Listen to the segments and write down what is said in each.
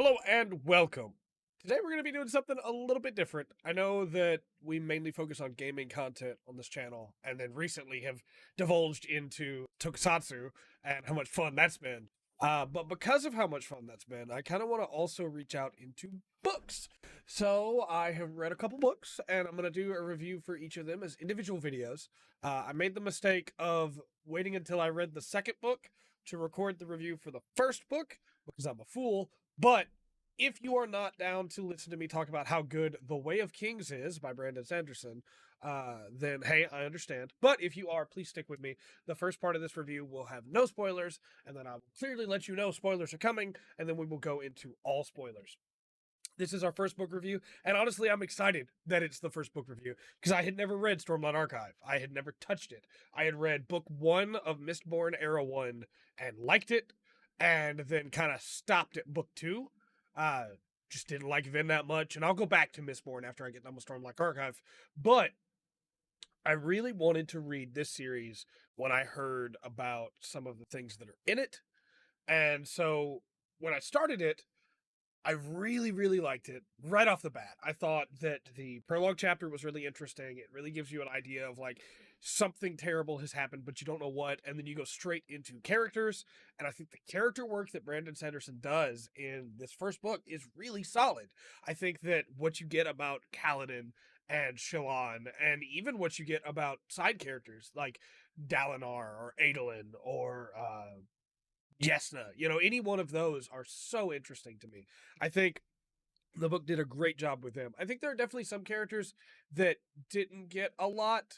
Hello and welcome. Today we're going to be doing something a little bit different. I know that we mainly focus on gaming content on this channel and then recently have divulged into tokusatsu and how much fun that's been. But because of how much fun that's been, I kind of want to also reach out into books. So I have read a couple books and I'm going to do a review for each of them as individual videos. I made the mistake of waiting until I read the second book to record the review for the first book because I'm a fool. But if you are not down to listen to me talk about how good The Way of Kings is by Brandon Sanderson, then hey, I understand. But if you are, please stick with me. The first part of this review will have no spoilers, and then I will clearly let you know spoilers are coming, and then we will go into all spoilers. This is our first book review, and honestly, I'm excited that it's the first book review because I had never read Stormlight Archive. I had never touched it. I had read book one of Mistborn Era 1 and liked it, and then kind of stopped at book two. Uh, just didn't like Vin that much, and I'll go back to Mistborn after I get done with Stormlight Archive. But I really wanted to read this series when I heard about some of the things that are in it, and so when I started it, I really, really liked it right off the bat. I thought that the prologue chapter was really interesting. It really gives you an idea of like something terrible has happened, but you don't know what. And then you go straight into characters. And I think the character work that Brandon Sanderson does in this first book is really solid. I think that what you get about Kaladin and Shallan, and even what you get about side characters like Dalinar or Adolin or Yesna, any one of those are so interesting to me. I think the book did a great job with them. I think there are definitely some characters that didn't get a lot.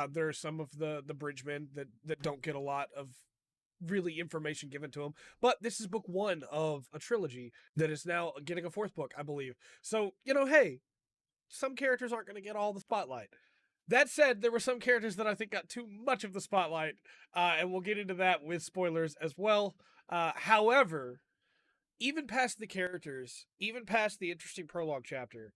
There are some of the bridgemen that don't get a lot of really information given to them. But this is book one of a trilogy that is now getting a fourth book, I believe. So, hey, some characters aren't going to get all the spotlight. That said, there were some characters that I think got too much of the spotlight, and we'll get into that with spoilers as well. However, even past the characters, even past the interesting prologue chapter,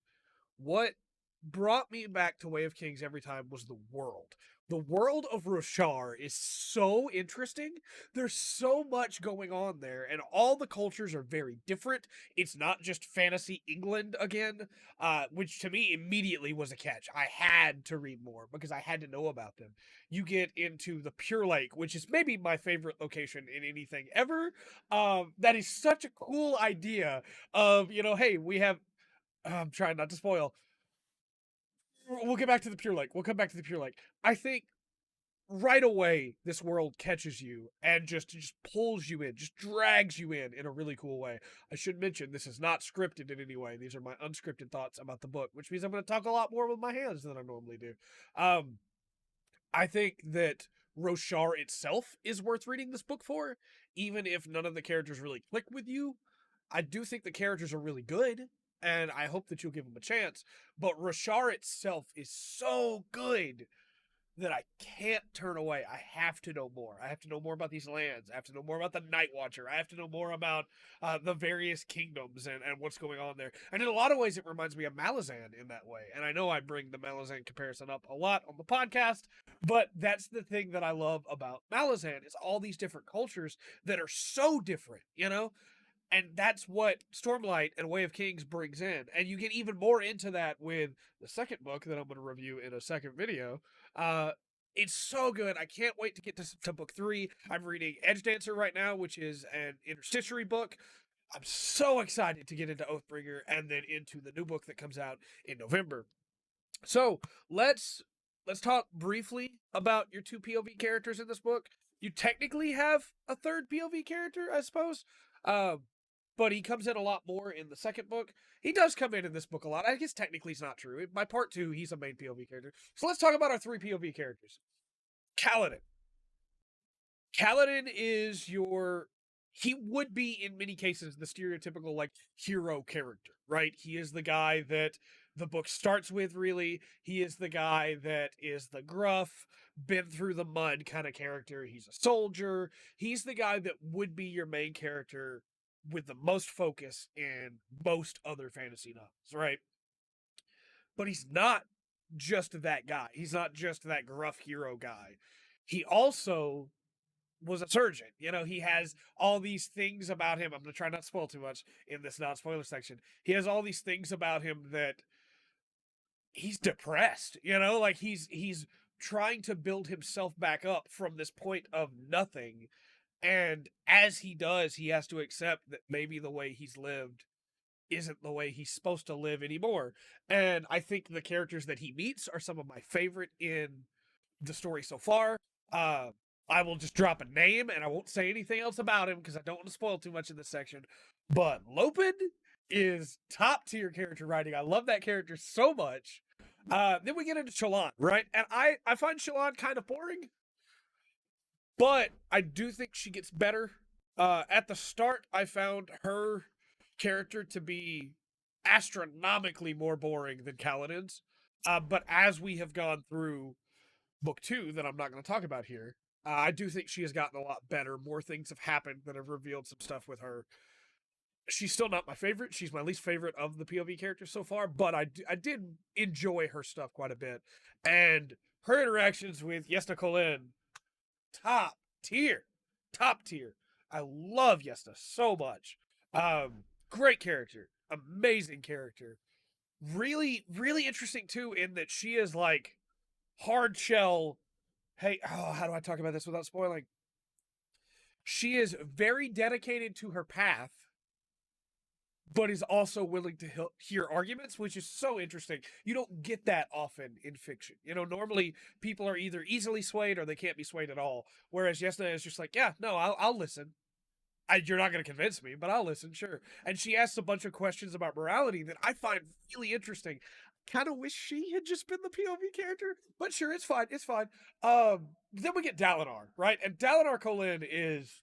what brought me back to Way of Kings every time was the world. The world of Roshar is so interesting. There's so much going on there, and all the cultures are very different. It's not just fantasy England again, which to me immediately was a catch. I had to read more because I had to know about them. You get into the Pure Lake, which is maybe my favorite location in anything ever. That is such a cool idea of, hey, we have. I'm trying not to spoil. We'll get back to the Pure Lake. We'll come back to the Pure Lake. I think right away this world catches you and just pulls you in, just drags you in a really cool way. I should mention this is not scripted in any way. These are my unscripted thoughts about the book, which means I'm going to talk a lot more with my hands than I normally do. Um, I think that Roshar itself is worth reading this book for, even if none of the characters really click with you. I do think the characters are really good, and I hope that you'll give them a chance. But Roshar itself is so good that I can't turn away. I have to know more. I have to know more about these lands. I have to know more about the Night Watcher. I have to know more about the various kingdoms and what's going on there. And in a lot of ways, it reminds me of Malazan in that way. And I know I bring the Malazan comparison up a lot on the podcast, but that's the thing that I love about Malazan is all these different cultures that are so different, and that's what Stormlight and Way of Kings brings in. And you get even more into that with the second book that I'm going to review in a second video. Uh, it's so good. I can't wait to get to book three. I'm reading Edge Dancer right now, which is an interstitiary book. I'm so excited to get into Oathbringer and then into the new book that comes out in November. So let's talk briefly about your two POV characters in this book. You technically have a third POV character, I suppose. Um, but he comes in a lot more in the second book. He does come in this book a lot. I guess technically it's not true. By part two, he's a main POV character. So let's talk about our three POV characters. Kaladin. Kaladin is your. He would be, in many cases, the stereotypical, like, hero character, right? He is the guy that the book starts with, really. He is the guy that is the gruff, been through the mud kind of character. He's a soldier. He's the guy that would be your main character with the most focus in most other fantasy novels, right? But he's not just that guy. He's not just that gruff hero guy. He also was a surgeon. You know, he has all these things about him. I'm going to try not to spoil too much in this non spoiler section. He has all these things about him that he's depressed, you know, like he's trying to build himself back up from this point of nothing. And as he does, he has to accept that maybe the way he's lived isn't the way he's supposed to live anymore. And I think the characters that he meets are some of my favorite in the story so far. Uh, I will just drop a name and I won't say anything else about him because I don't want to spoil too much in this section. But Lopin is top tier character writing. I love that character so much. Then we get into Shallan, right? And I find Shallan kind of boring, but I do think she gets better. At the start, I found her character to be astronomically more boring than Kaladin's. But as we have gone through book 2, that I'm not going to talk about here, I do think she has gotten a lot better. More things have happened that have revealed some stuff with her. She's still not my favorite. She's my least favorite of the POV characters so far, but I did enjoy her stuff quite a bit. And her interactions with Yesta Kholin, top tier. Top tier. I love Yesta so much. Great character. Amazing character. Really, really interesting too, in that she is like hard shell. Hey, oh, how do I talk about this without spoiling? She is very dedicated to her path, but is also willing to hear arguments, which is so interesting. You don't get that often in fiction. You know, normally people are either easily swayed or they can't be swayed at all. Whereas Yesna is just like, yeah, no, I'll listen. You're not going to convince me, but I'll listen, sure. And she asks a bunch of questions about morality that I find really interesting. Kind of wish she had just been the POV character, but sure, it's fine. It's fine. Then we get Dalinar, right? And Dalinar Kholin is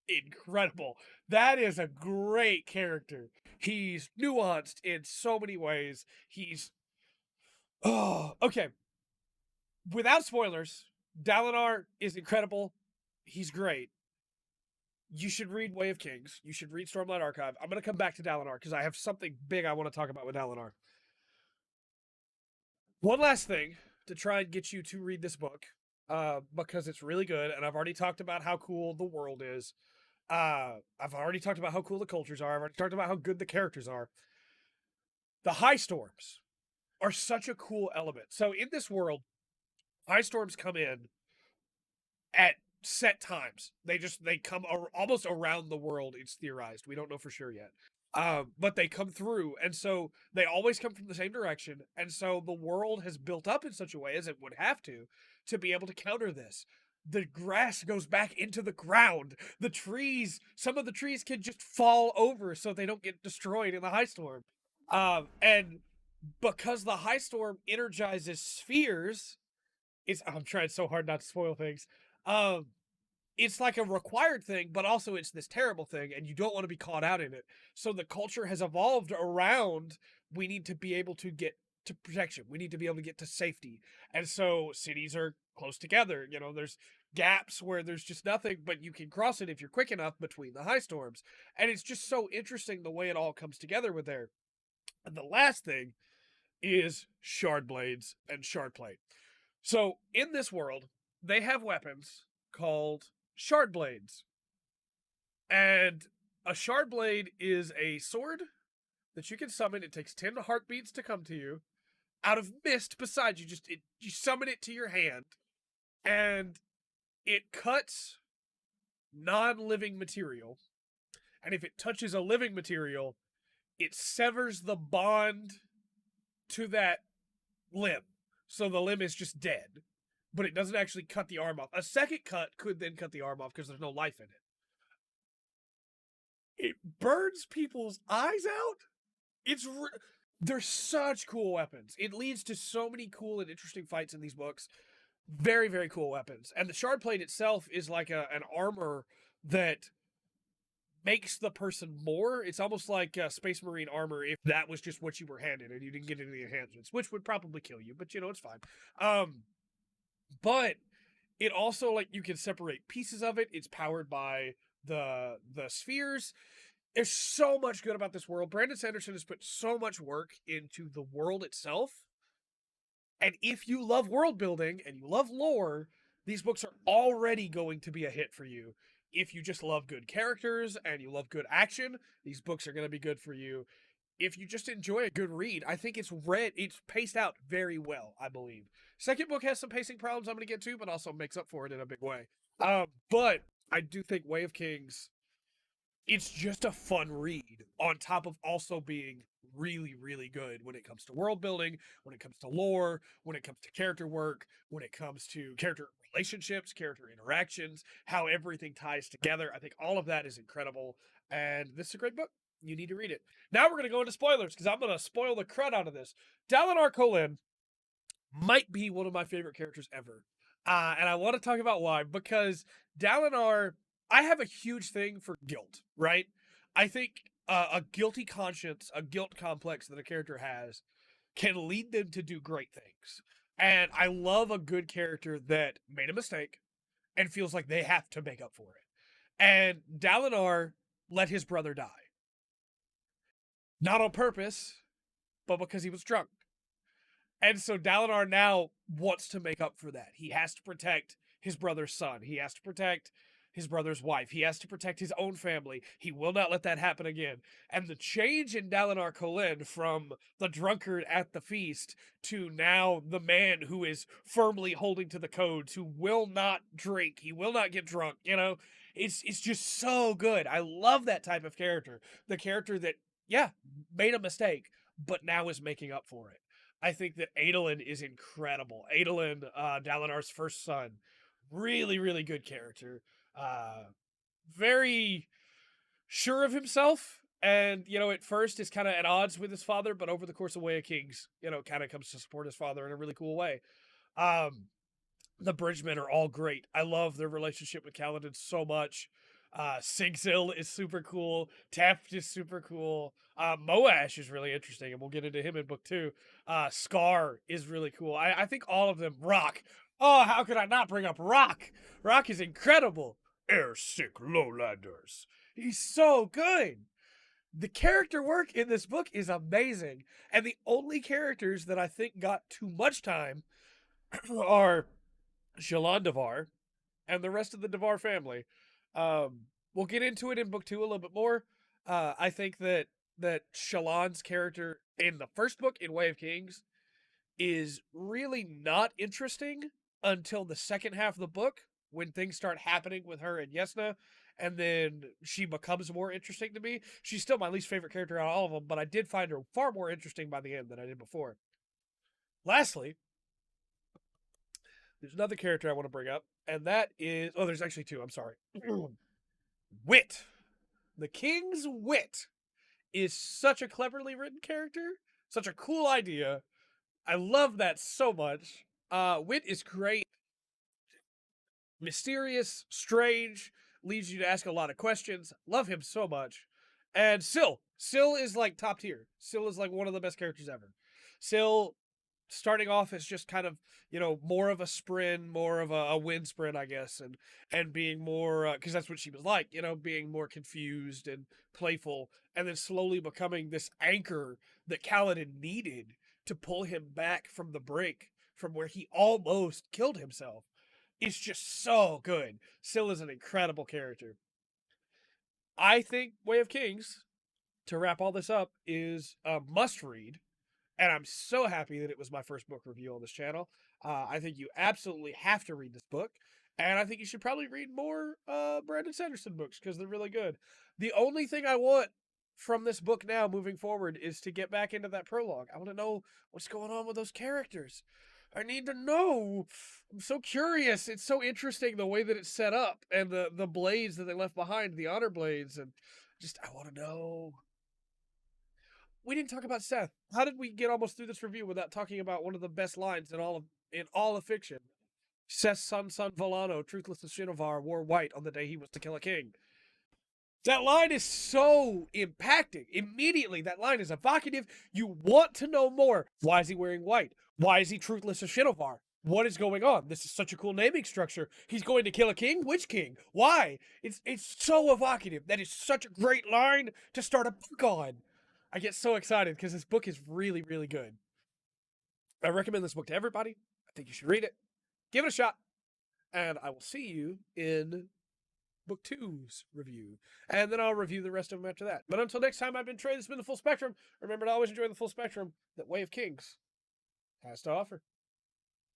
incredible. That is a great character. He's nuanced in so many ways. He's okay. Without spoilers, Dalinar is incredible. He's great. You should read Way of Kings. You should read Stormlight Archive. I'm going to come back to Dalinar because I have something big I want to talk about with Dalinar. One last thing to try and get you to read this book, because it's really good, and I've already talked about how cool the world is. I've already talked about how cool the cultures are. I've already talked about how good the characters are. The high storms are such a cool element. So in this world, high storms come in at set times. They come almost around the world. It's theorized. We don't know for sure yet. But they come through, and so they always come from the same direction. And so the world has built up in such a way, as it would have to be able to counter this. The grass goes back into the ground. The trees, some of the trees can just fall over so they don't get destroyed in the high storm. And because the high storm energizes spheres, I'm trying so hard not to spoil things. It's like a required thing, but also it's this terrible thing, and you don't want to be caught out in it. So the culture has evolved around, we need to be able to get to protection. We need to be able to get to safety. And so cities are close together. You know, there's gaps where there's just nothing, but you can cross it if you're quick enough between the high storms. And it's just so interesting the way it all comes together with there. And the last thing is shard blades and shard plate. So in this world, they have weapons called shard blades. And a shard blade is a sword that you can summon. It takes 10 heartbeats to come to you out of mist beside you. You summon it to your hand, and it cuts non-living material. And if it touches a living material, it severs the bond to that limb. So the limb is just dead, but it doesn't actually cut the arm off. A second cut could then cut the arm off because there's no life in it. It burns people's eyes out. They're such cool weapons. It leads to so many cool and interesting fights in these books. Very, very cool weapons. And the shard plate itself is like an armor that makes the person more. It's almost like Space Marine armor if that was just what you were handed and you didn't get any enhancements, which would probably kill you, but you know, it's fine. But it also, like, you can separate pieces of it. It's powered by the spheres. There's so much good about this world. Brandon Sanderson has put so much work into the world itself. And if you love world building and you love lore, these books are already going to be a hit for you. If you just love good characters and you love good action, these books are going to be good for you. If you just enjoy a good read, I think it's paced out very well, I believe. Second book has some pacing problems I'm going to get to, but also makes up for it in a big way. But I do think Way of Kings, it's just a fun read on top of also being really, really good when it comes to world building, when it comes to lore, when it comes to character work, when it comes to character relationships, character interactions, how everything ties together. I think all of that is incredible. And this is a great book. You need to read it. Now we're going to go into spoilers because I'm going to spoil the crud out of this. Dalinar Kholin might be one of my favorite characters ever. And I want to talk about why, because Dalinar, I have a huge thing for guilt, right? I think a guilty conscience, a guilt complex that a character has can lead them to do great things. And I love a good character that made a mistake and feels like they have to make up for it. And Dalinar let his brother die. Not on purpose, but because he was drunk. And so Dalinar now wants to make up for that. He has to protect his brother's son. He has to protect his brother's wife. He has to protect his own family. He will not let that happen again. And the change in Dalinar Kholin from the drunkard at the feast to now the man who is firmly holding to the codes, who will not drink, he will not get drunk, it's just so good. I love that type of character. The character that, yeah, made a mistake, but now is making up for it. I think that Adolin is incredible. Adolin, Dalinar's first son, really, really good character. Uh, very sure of himself, and at first is kind of at odds with his father, but over the course of Way of Kings, kind of comes to support his father in a really cool way. Um, the Bridgemen are all great. I love their relationship with Kaladin so much. Sigzil is super cool. Teft is super cool. Moash is really interesting, and we'll get into him in book 2. Scar is really cool. I think all of them. Rock. Oh, how could I not bring up Rock? Rock is incredible. Air sick lowlanders. He's so good. The character work in this book is amazing. And the only characters that I think got too much time are Shallan Devar and the rest of the Devar family. We'll get into it in book 2 a little bit more. I think that Shallan's character in the first book in Way of Kings is really not interesting until the second half of the book when things start happening with her and Yesna, and then she becomes more interesting to me. She's still my least favorite character out of all of them, but I did find her far more interesting by the end than I did before. Lastly, there's another character I want to bring up, and that is there's actually two. I'm sorry. Wit. The King's Wit is such a cleverly written character, such a cool idea. I love that so much. Wit is great, mysterious, strange, leads you to ask a lot of questions. Love him so much. And Syl is like top tier. Syl is like one of the best characters ever. Syl starting off as just kind of more of a sprint, more of a wind sprint, I guess, and being more because that's what she was like, being more confused and playful, and then slowly becoming this anchor that Kaladin needed to pull him back from the brink from where he almost killed himself. It's just so good. Syl is an incredible character. I think Way of Kings, to wrap all this up, is a must read, and I'm so happy that it was my first book review on this channel. I think you absolutely have to read this book, and I think you should probably read more Brandon Sanderson books because they're really good. The only thing I want from this book now moving forward is to get back into that prologue. I want to know what's going on with those characters. I need to know. I'm so curious. It's so interesting the way that it's set up and the blades that they left behind, the honor blades, and just I want to know. We didn't talk about Seth. How did we get almost through this review without talking about one of the best lines in all of fiction? Seth's son Villano, truthless as Shinovar, wore white on the day he was to kill a king. That line is so impacting. Immediately, that line is evocative. You want to know more. Why is he wearing white? Why is he truthless as Shinovar? What is going on? This is such a cool naming structure. He's going to kill a king? Which king? Why? It's so evocative. That is such a great line to start a book on. I get so excited because this book is really, really good. I recommend this book to everybody. I think you should read it. Give it a shot. and I will see you in Book Two's review, and then I'll review the rest of them after that. But until next time, I've been Trey. This has been the Full Spectrum. Remember to always enjoy the full spectrum that Way of Kings has to offer.